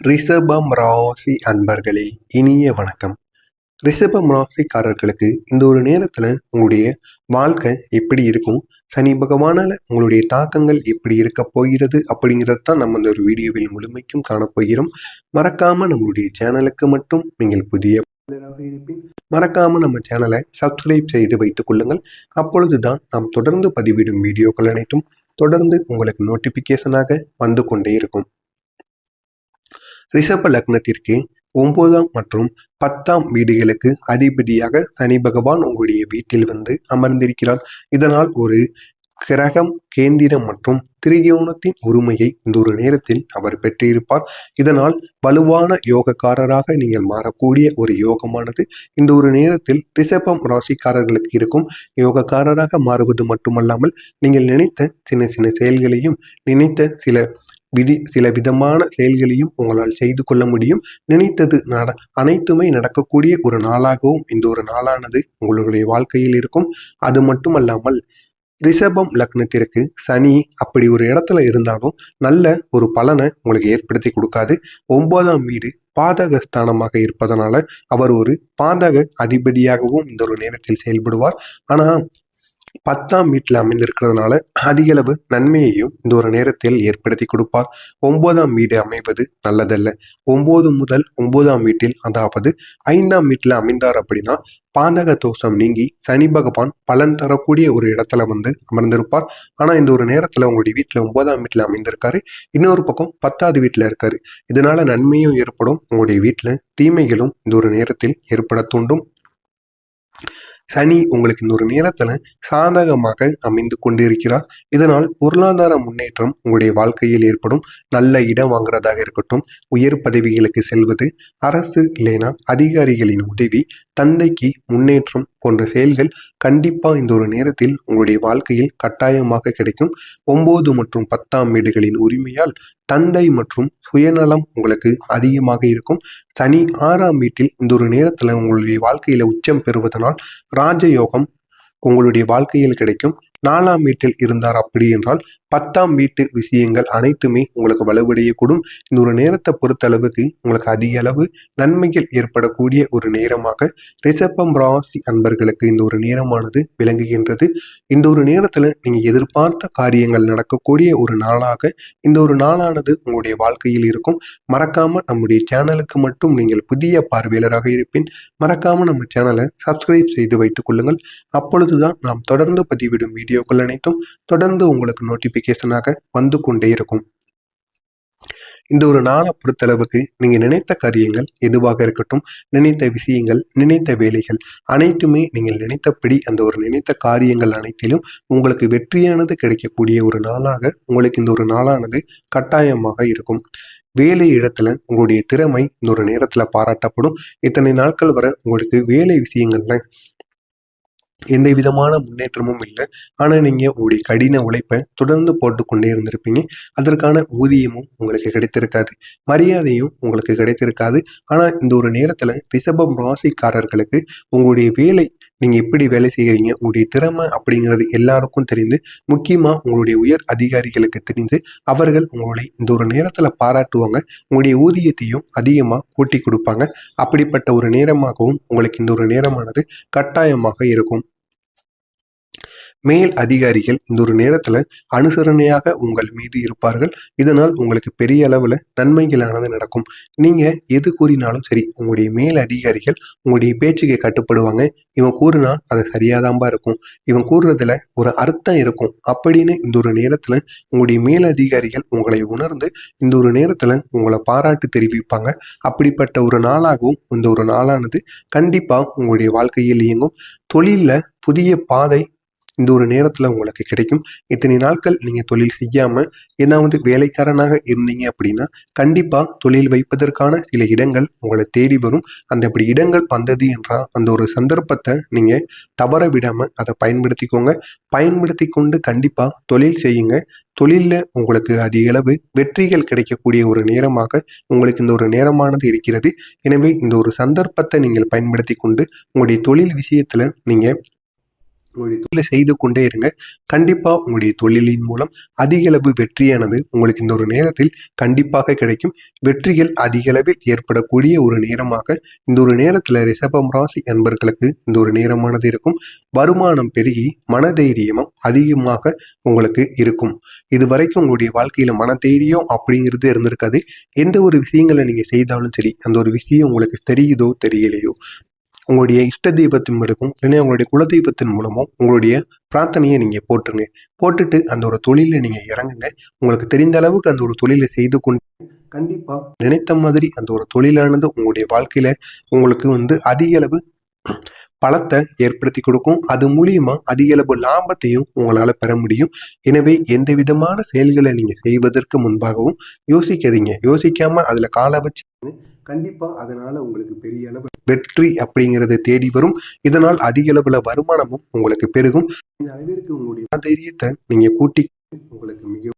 ரிஷபம் ராசி அன்பர்களே, இனிய வணக்கம். ரிஷபம் ராசிக்காரர்களுக்கு இந்த ஒரு நேரத்துல உங்களுடைய வாழ்க்கை எப்படி இருக்கும், சனி பகவானால உங்களுடைய தாக்கங்கள் எப்படி இருக்க போகிறது அப்படிங்கிறதான் நம்ம இந்த ஒரு வீடியோவில் முழுமைக்கும் காணப்போகிறோம். மறக்காம நம்மளுடைய சேனலுக்கு மட்டும் நீங்கள் புதிய இருப்பின் மறக்காம நம்ம சேனலை சப்ஸ்கிரைப் செய்து வைத்துக் கொள்ளுங்கள். அப்பொழுதுதான் நாம் தொடர்ந்து பதிவிடும் வீடியோக்கள் அனைத்தும் தொடர்ந்து உங்களுக்கு நோட்டிபிகேஷனாக வந்து கொண்டே இருக்கும். ரிஷப லக்னத்திற்கு 9ஆம் மற்றும் 10ஆம் வீடுகளுக்கு அதிபதியாக சனி பகவான் உங்களுடைய வீட்டில் வந்து அமர்ந்திருக்கிறார். இதனால் ஒரு கிரகம், கேந்திரம் மற்றும் திரிகோணத்தின் உரிமையை இந்த ஒரு நேரத்தில் அவர் பெற்றிருப்பார். இதனால் வலுவான யோகக்காரராக நீங்கள் மாறக்கூடிய ஒரு யோகமானது இந்த ஒரு நேரத்தில் ரிஷபம் ராசிக்காரர்களுக்கு இருக்கும். யோகக்காரராக மாறுவது மட்டுமல்லாமல் நீங்கள் நினைத்த சின்ன சின்ன செயல்களையும், நினைத்த சில விதமான செயல்களையும் உங்களால் செய்து கொள்ள முடியும். நினைத்தது அனைத்துமே நடக்கக்கூடிய ஒரு நாளாகவும் இந்த ஒரு நாளானது உங்களுடைய வாழ்க்கையில் இருக்கும். அது மட்டுமல்லாமல் ரிஷபம் லக்னத்திற்கு சனி அப்படி ஒரு இடத்துல இருந்தாலும் நல்ல ஒரு பலனை உங்களுக்கு ஏற்படுத்தி கொடுக்காது. 9ஆம் வீடு பாதக ஸ்தானமாக இருப்பதனால அவர் ஒரு பாதக அதிபதியாகவும் இந்த ஒரு நேரத்தில் செயல்படுவார். ஆனா 10ஆம் வீட்டில் அமைந்திருக்கிறதுனால அதிக அளவு நன்மையையும் இந்த ஒரு நேரத்தில் ஏற்படுத்தி கொடுப்பார். 9ஆம் வீடு அமைவது நல்லதல்ல. 9 முதல் 9ஆம் வீட்டில், அதாவது 5ஆம் வீட்டில் அமைந்தார் அப்படின்னா பாதக தோஷம் நீங்கி சனி பகவான் பலன் தரக்கூடிய ஒரு இடத்துல வந்து அமர்ந்திருப்பார். ஆனா இந்த ஒரு நேரத்துல உங்களுடைய வீட்டுல 9ஆம் வீட்டுல அமைந்திருக்காரு, இன்னொரு பக்கம் 10வது வீட்டுல இருக்காரு. இதனால நன்மையும் ஏற்படும், உங்களுடைய வீட்டுல தீமைகளும் இந்த ஒரு நேரத்தில் ஏற்பட தூண்டும். சனி உங்களுக்கு இந்த ஒரு நேரத்துல சாதகமாக அமைந்து கொண்டிருக்கிறார். இதனால் பொருளாதார முன்னேற்றம் உங்களுடைய வாழ்க்கையில் ஏற்படும். நல்ல இடம் வாங்குறதாக இருக்கட்டும், உயர் பதவிகளுக்கு செல்வது, அரசு இல்லைனா அதிகாரிகளின் உதவி, தந்தைக்கு முன்னேற்றம் போன்ற செயல்கள் கண்டிப்பா இந்த ஒரு நேரத்தில் உங்களுடைய வாழ்க்கையில் கட்டாயமாக கிடைக்கும். 9 மற்றும் 10ஆம் வீடுகளின் உரிமையால் தந்தை மற்றும் சுயநலம் உங்களுக்கு அதிகமாக இருக்கும். சனி 6ஆம் வீட்டில் இந்த ஒரு நேரத்துல உங்களுடைய வாழ்க்கையில உச்சம் பெறுவதனால் ராஜயோகம் உங்களுடைய வாழ்க்கையில் கிடைக்கும். 4ஆம் வீட்டில் இருந்தார் அப்படி என்றால் 10ஆம் வீட்டு விஷயங்கள் அனைத்துமே உங்களுக்கு வலுவடையக்கூடும். இந்த ஒரு நேரத்தை பொறுத்தளவுக்கு உங்களுக்கு அதிக அளவு நன்மைகள் ஏற்படக்கூடிய ஒரு நேரமாக ரிஷபம் ராசி அன்பர்களுக்கு இந்த ஒரு நேரமானது விளங்குகின்றது. இந்த ஒரு நேரத்துல நீங்க எதிர்பார்த்த காரியங்கள் நடக்கக்கூடிய ஒரு நாளாக இந்த ஒரு நாளானது உங்களுடைய வாழ்க்கையில் இருக்கும். மறக்காம நம்முடைய சேனலுக்கு மட்டும் நீங்கள் புதிய பார்வையாளராக இருப்பின் மறக்காம நம்ம சேனலை சப்ஸ்கிரைப் செய்து வைத்துக் கொள்ளுங்கள். அப்பொழுதுதான் நாம் தொடர்ந்து பதிவிடும் வீடியோக்கள் அனைத்தும் தொடர்ந்து உங்களுக்கு நோட்டிபிகேஷனாக வந்து கொண்டே இருக்கும். இந்த ஒரு நாளை பொறுத்தளவுக்கு நீங்க நினைத்த காரியங்கள் எதுவாக இருக்கட்டும், நினைத்த விஷயங்கள், நினைத்த வேலைகள் அனைத்துமே நீங்கள் நினைத்தபடி அந்த ஒரு நினைத்த காரியங்கள் அனைத்திலும் உங்களுக்கு வெற்றியானது கிடைக்கக்கூடிய ஒரு நாளாக உங்களுக்கு இந்த ஒரு நாளானது கட்டாயமாக இருக்கும். வேலை இடத்துல உங்களுடைய திறமை இந்த ஒரு நேரத்துல பாராட்டப்படும். இத்தனை நாட்கள் வரை உங்களுக்கு வேலை விஷயங்கள்ல எந்த விதமான முன்னேற்றமும் இல்லை. ஆனா நீங்க உங்களுடைய கடின உழைப்பை தொடர்ந்து போட்டுக்கொண்டே இருந்திருப்பீங்க. அதற்கான ஊதியமும் உங்களுக்கு கிடைத்திருக்காது, மரியாதையும் உங்களுக்கு கிடைத்திருக்காது. ஆனா இந்த ஒரு நேரத்துல ரிஷபம் ராசிக்காரர்களுக்கு உங்களுடைய வேலை, நீங்க எப்படி வேலை செய்கிறீங்க, உங்களுடைய திறமை அப்படிங்கிறது எல்லாருக்கும் தெரிந்து, முக்கியமா உங்களுடைய உயர் அதிகாரிகளுக்கு தெரிந்து அவர்கள் உங்களை இந்த ஒரு நேரத்துல பாராட்டுவாங்க. உங்களுடைய ஊதியத்தையும் அதிகமா கூட்டி கொடுப்பாங்க. அப்படிப்பட்ட ஒரு நேரமாகவும் உங்களுக்கு இந்த ஒரு நேரமானது கட்டாயமாக இருக்கும். மேல் அதிகாரிகள் இந்த ஒரு நேரத்துல அனுசரணையாக உங்கள் மீது இருப்பார்கள். இதனால் உங்களுக்கு பெரிய அளவுல நன்மைகளானது நடக்கும். நீங்க எது கூறினாலும் சரி, உங்களுடைய மேல் அதிகாரிகள் உங்களுடைய பேச்சுக்கு கட்டுப்படுவாங்க. இவன் கூறுனா அது சரியாதான்பா இருக்கும், இவன் கூறுறதுல ஒரு அர்த்தம் இருக்கும் அப்படின்னு இந்த ஒரு நேரத்துல உங்களுடைய மேல் அதிகாரிகள் உங்களை உணர்ந்து இந்த ஒரு நேரத்துல உங்களை பாராட்டு தெரிவிப்பாங்க. அப்படிப்பட்ட ஒரு நாளாகவும் இந்த ஒரு நாளானது கண்டிப்பா உங்களுடைய வாழ்க்கையில் இயங்கும். தொழில்ல புதிய பாதை இந்த ஒரு நேரத்துல உங்களுக்கு கிடைக்கும். இத்தனை நாட்கள் நீங்க தொழில் செய்யாம ஏதாவது வேலைக்காரனாக இருந்தீங்க அப்படின்னா கண்டிப்பா தொழில் வைப்பதற்கான சில இடங்கள் உங்களை தேடி வரும். அந்த இப்படி இடங்கள் வந்தது என்றால் அந்த ஒரு சந்தர்ப்பத்தை நீங்க தவற விடாம அதை பயன்படுத்திக்கோங்க. பயன்படுத்தி கொண்டு கண்டிப்பா தொழில் செய்யுங்க. தொழில்ல உங்களுக்கு அதிக அளவு வெற்றிகள் கிடைக்கக்கூடிய ஒரு நேரமாக உங்களுக்கு இந்த ஒரு நேரமானது இருக்கிறது. எனவே இந்த ஒரு சந்தர்ப்பத்தை நீங்கள் பயன்படுத்தி கொண்டு உங்களுடைய தொழில் விஷயத்துல நீங்க உங்களுடைய தொழிலை செய்து கொண்டே இருங்க. கண்டிப்பா உங்களுடைய தொழிலின் மூலம் அதிக அளவு வெற்றியானது உங்களுக்கு இந்த ஒரு நேரத்தில் கண்டிப்பாக கிடைக்கும். வெற்றிகள் அதிக அளவில் ஏற்படக்கூடிய ஒரு நேரமாக இந்த ஒரு நேரத்துல ரிஷபம் ராசி அன்பர்களுக்கு இந்த ஒரு நேரமானது இருக்கும். வருமானம் பெருகி மனதைரியமும் அதிகமாக உங்களுக்கு இருக்கும். இது வரைக்கும் உங்களுடைய வாழ்க்கையில மனதைரியம் அப்படிங்கிறது இருந்திருக்காது. எந்த ஒரு விஷயங்களை நீங்க செய்தாலும் சரி, அந்த ஒரு விஷயம் உங்களுக்கு தெரியுதோ தெரியலையோ, உங்களுடைய இஷ்ட தெய்வத்தின் மூலமும் இல்லைன்னா உங்களுடைய குலதெய்வத்தின் மூலமும் உங்களுடைய பிரார்த்தனையை நீங்க போட்டுருங்க. போட்டுட்டு அந்த ஒரு தொழில நீங்க இறங்குங்க. உங்களுக்கு தெரிந்த அளவுக்கு அந்த ஒரு தொழிலை செய்து கொண்டு கண்டிப்பா நினைத்த மாதிரி அந்த ஒரு தொழிலானது உங்களுடைய வாழ்க்கையில உங்களுக்கு அதிக அளவு பலத்தை ஏற்படுத்தி கொடுக்கும். அது மூலியமா அதிக அளவு லாபத்தையும் உங்களால பெற முடியும். எனவே எந்த விதமான செயல்களை நீங்க செய்வதற்கு முன்பாகவும் யோசிக்காதீங்க. யோசிக்காம அதுல கால வச்சு கண்டிப்பா அதனால உங்களுக்கு பெரிய அளவு வெற்றி அப்படிங்கிறது தேடி வரும். இதனால் அதிக அளவுல வருமானமும் உங்களுக்கு பெருகும். இந்த அளவிற்கு உங்களுடைய தைரியத்தை நீங்க கூட்டி உங்களுக்கு மிக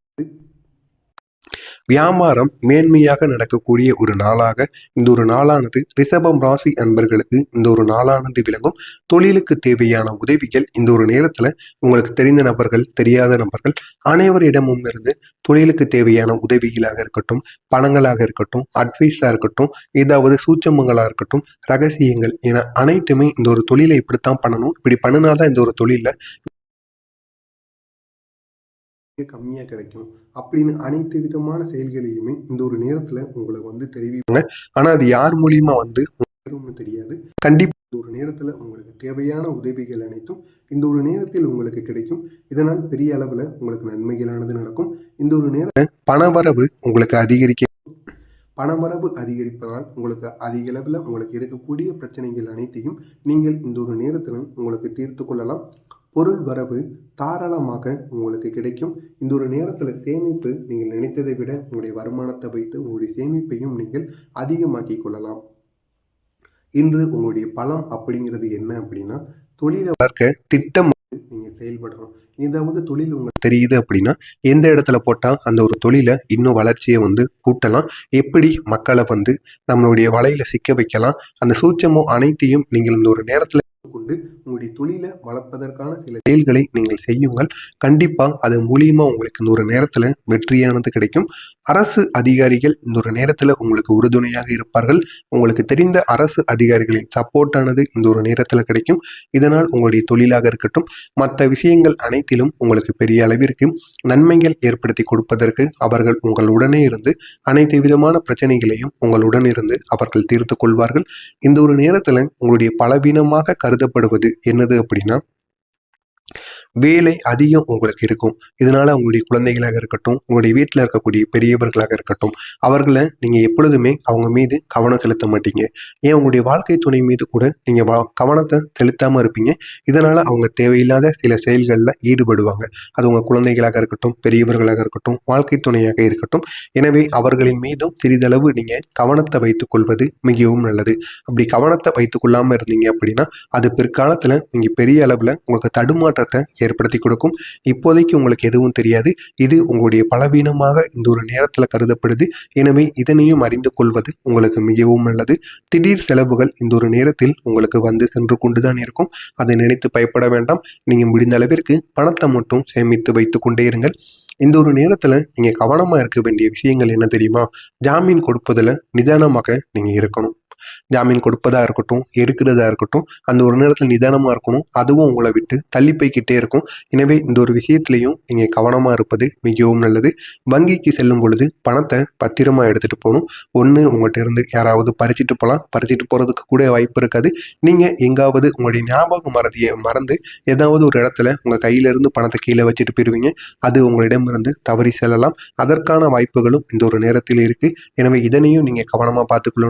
வியாபாரம் மேன்மையாக நடக்கக்கூடிய ஒரு நாளாக இந்த ஒரு நாளானது ரிஷபம் ராசி அன்பர்களுக்கு இந்த ஒரு நாளானது விளங்கும். தொழிலுக்கு தேவையான உதவிகள் இந்த ஒரு நேரத்துல உங்களுக்கு தெரிந்த நபர்கள், தெரியாத நபர்கள் அனைவரிடமும் இருந்து தொழிலுக்கு தேவையான உதவிகளாக இருக்கட்டும், பணங்களாக இருக்கட்டும், அட்வைஸா இருக்கட்டும், ஏதாவது சூட்சமங்களா இருக்கட்டும், ரகசியங்கள் என அனைத்துமே இந்த ஒரு தொழிலை இப்படித்தான் பண்ணணும், இப்படி பண்ணினாதான் இந்த ஒரு தொழில கம்மியாக கிடைக்கும் அப்படின்னு அனைத்து விதமான செயல்களையுமே இந்த ஒரு நேரத்தில் உங்களை தெரிவிப்பாங்க. ஆனால் அது யார் மூலியமா தெரியாது. கண்டிப்பாக இந்த ஒரு நேரத்தில் உங்களுக்கு தேவையான உதவிகள் அனைத்தும் இந்த ஒரு நேரத்தில் உங்களுக்கு கிடைக்கும். இதனால் பெரிய அளவில் உங்களுக்கு நன்மைகளானது நடக்கும். இந்த ஒரு நேரத்தில் பணவரவு உங்களுக்கு பணவரவு அதிகரிப்பதால் உங்களுக்கு அதிக அளவில் உங்களுக்கு இருக்கக்கூடிய பிரச்சனைகள் அனைத்தையும் நீங்கள் இந்த ஒரு நேரத்தில் உங்களுக்கு தீர்த்து கொள்ளலாம். பொருள் வரவு தாராளமாக உங்களுக்கு கிடைக்கும். இந்த ஒரு நேரத்தில் சேமிப்பு நீங்கள் நினைத்ததை விட உங்களுடைய வருமானத்தை வைத்து உங்களுடைய சேமிப்பையும் நீங்கள் அதிகமாக்கி கொள்ளலாம். இன்று உங்களுடைய பலம் அப்படிங்கிறது என்ன அப்படின்னா, தொழிலை வளர்க்க திட்டம் நீங்க செயல்படணும். ஏதாவது தொழில் உங்களுக்கு தெரியுது அப்படின்னா எந்த இடத்துல போட்டா அந்த ஒரு தொழிலை இன்னும் வளர்ச்சியை கூட்டலாம், எப்படி மக்களை நம்மளுடைய வலையில சிக்க வைக்கலாம், அந்த சூட்சமோ அனைத்தையும் நீங்கள் இந்த ஒரு நேரத்துல கொண்டு உங்களுடைய தொழிலை வளர்ப்பதற்கான சில செயல்களை நீங்கள் செய்யுங்கள். கண்டிப்பா அது மூலியமா உங்களுக்கு இந்த ஒரு நேரத்துல வெற்றியானது கிடைக்கும். அரசு அதிகாரிகள் இந்த ஒரு நேரத்துல உங்களுக்கு உறுதுணையாக இருப்பார்கள். உங்களுக்கு தெரிந்த அரசு அதிகாரிகளின் சப்போர்ட்டானது இந்த ஒரு நேரத்துல கிடைக்கும். இதனால் உங்களுடைய தொழிலாக இருக்கட்டும், மற்ற விஷயங்கள் அனைத்திலும் உங்களுக்கு பெரிய அளவிற்கு நன்மைகள் ஏற்படுத்தி கொடுப்பதற்கு அவர்கள் உங்களுடனே இருந்து அனைத்து விதமான பிரச்சனைகளையும் உங்களுடன் இருந்து அவர்கள் தீர்த்து கொள்வார்கள். இந்த ஒரு நேரத்துல உங்களுடைய பலவீனமாக கருதப்படுவது என்னது அப்படின்னா, வேலை அதிகம் உங்களுக்கு இருக்கும். இதனால உங்களுடைய குழந்தைகளாக இருக்கட்டும், உங்களுடைய வீட்டில் இருக்கக்கூடிய பெரியவர்களாக இருக்கட்டும், அவர்களை நீங்க எப்பொழுதுமே அவங்க மீது கவனம் செலுத்த மாட்டீங்க. ஏன் உங்களுடைய வாழ்க்கை துணை மீது கூட நீங்க கவனத்தை செலுத்தாம இருப்பீங்க. இதனால அவங்க தேவையில்லாத சில செயல்களில் ஈடுபடுவாங்க. அது உங்க குழந்தைகளாக இருக்கட்டும், பெரியவர்களாக இருக்கட்டும், வாழ்க்கை துணையாக இருக்கட்டும். எனவே அவர்களின் மீதும் சிறிதளவு நீங்க கவனத்தை வைத்துக் கொள்வது மிகவும் நல்லது. அப்படி கவனத்தை வைத்துக் கொள்ளாம இருந்தீங்க அப்படின்னா அது பிற்காலத்துல நீங்க பெரிய அளவுல உங்களுக்கு தடுமாற்றத்தை ஏற்படுத்தி கொடுக்கும். இப்போதைக்கு உங்களுக்கு எதுவும் தெரியாது. இது உங்களுடைய பலவீனமாக இந்த ஒரு நேரத்தில் கருதப்படுது. எனவே இதனையும் அறிந்து கொள்வது உங்களுக்கு மிகவும் நல்லது. திடீர் செலவுகள் இந்த ஒரு நேரத்தில் உங்களுக்கு சென்று கொண்டுதான் இருக்கும். அதை நினைத்து பயப்பட வேண்டாம். நீங்க முடிந்த அளவிற்கு பணத்தை மட்டும் சேமித்து வைத்துக் கொண்டே இருங்கள். இந்த ஒரு நேரத்துல நீங்க கவனமா இருக்க வேண்டிய விஷயங்கள் என்ன தெரியுமா? ஜாமீன் கொடுப்பதுல நிதானமாக நீங்க இருக்கணும். ஜாமீன் கொடுப்பதா இருக்கட்டும், எடுக்கிறதா இருக்கட்டும், அந்த ஒரு நேரத்தில் நிதானமா இருக்கணும். அதுவும் உங்களை விட்டு தள்ளி போய்கிட்டே இருக்கும். எனவே இந்த ஒரு விஷயத்திலையும் நீங்க கவனமா இருப்பது மிகவும் நல்லது. வங்கிக்கு செல்லும் பொழுது பணத்தை பத்திரமா எடுத்துட்டு போகணும். ஒன்று உங்கள்கிட்ட இருந்து யாராவது பறிச்சுட்டு போகலாம். பறிச்சுட்டு போறதுக்கு கூட வாய்ப்பு இருக்காது. நீங்க எங்காவது உங்களுடைய ஞாபக மறதியை மறந்து ஏதாவது ஒரு இடத்துல உங்க கையில இருந்து பணத்தை கீழே வச்சுட்டு போயிருவீங்க. அது உங்களிடமிருந்து தவறி செல்லலாம். அதற்கான வாய்ப்புகளும் இந்த ஒரு நேரத்தில் இருக்கு. எனவே இதனையும் நீங்க கவனமா பார்த்துக்கொள்ளணும்.